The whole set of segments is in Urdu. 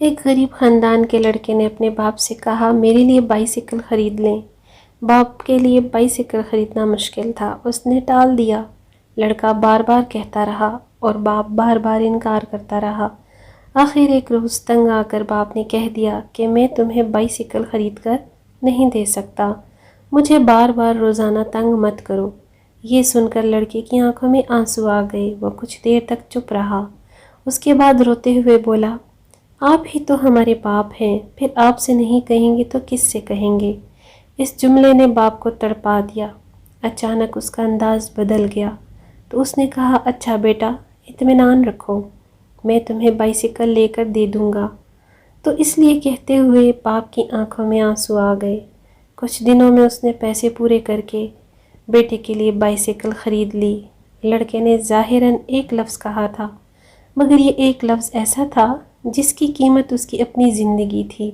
ایک غریب خاندان کے لڑکے نے اپنے باپ سے کہا میرے لیے بائیسیکل خرید لیں۔ باپ کے لیے بائیسیکل خریدنا مشکل تھا، اس نے ٹال دیا۔ لڑکا بار بار کہتا رہا اور باپ بار بار انکار کرتا رہا۔ آخر ایک روز تنگ آ کر باپ نے کہہ دیا کہ میں تمہیں بائیسیکل خرید کر نہیں دے سکتا، مجھے بار بار روزانہ تنگ مت کرو۔ یہ سن کر لڑکے کی آنکھوں میں آنسو آ گئے، وہ کچھ دیر تک چپ رہا، اس کے بعد روتے ہوئے بولا، آپ ہی تو ہمارے باپ ہیں، پھر آپ سے نہیں کہیں گے تو کس سے کہیں گے؟ اس جملے نے باپ کو تڑپا دیا۔ اچانک اس کا انداز بدل گیا تو اس نے کہا، اچھا بیٹا، اطمینان رکھو، میں تمہیں بائیسیکل لے کر دے دوں گا۔ تو اس لیے کہتے ہوئے باپ کی آنکھوں میں آنسو آ گئے۔ کچھ دنوں میں اس نے پیسے پورے کر کے بیٹے کے لیے بائیسیکل خرید لی۔ لڑکے نے ظاہراً ایک لفظ کہا تھا، مگر یہ ایک لفظ ایسا تھا جس کی قیمت اس کی اپنی زندگی تھی،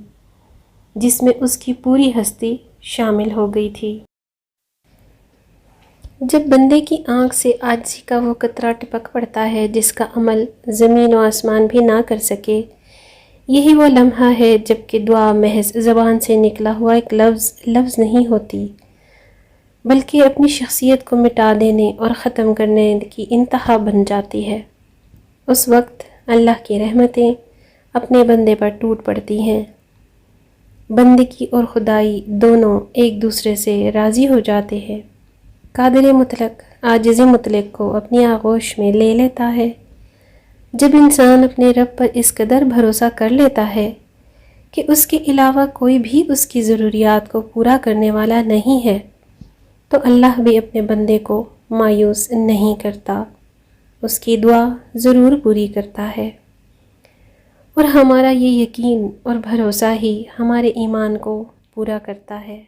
جس میں اس کی پوری ہستی شامل ہو گئی تھی۔ جب بندے کی آنکھ سے عاجزی کا وہ قطرہ ٹپک پڑتا ہے جس کا عمل زمین و آسمان بھی نہ کر سکے، یہی وہ لمحہ ہے جب کہ دعا محض زبان سے نکلا ہوا ایک لفظ نہیں ہوتی، بلکہ اپنی شخصیت کو مٹا دینے اور ختم کرنے کی انتہا بن جاتی ہے۔ اس وقت اللہ کی رحمتیں اپنے بندے پر ٹوٹ پڑتی ہیں، بندگی اور خدائی دونوں ایک دوسرے سے راضی ہو جاتے ہیں۔ قادر مطلق عاجز مطلق کو اپنی آغوش میں لے لیتا ہے۔ جب انسان اپنے رب پر اس قدر بھروسہ کر لیتا ہے کہ اس کے علاوہ کوئی بھی اس کی ضروریات کو پورا کرنے والا نہیں ہے، تو اللہ بھی اپنے بندے کو مایوس نہیں کرتا، اس کی دعا ضرور پوری کرتا ہے۔ اور ہمارا یہ یقین اور بھروسہ ہی ہمارے ایمان کو پورا کرتا ہے۔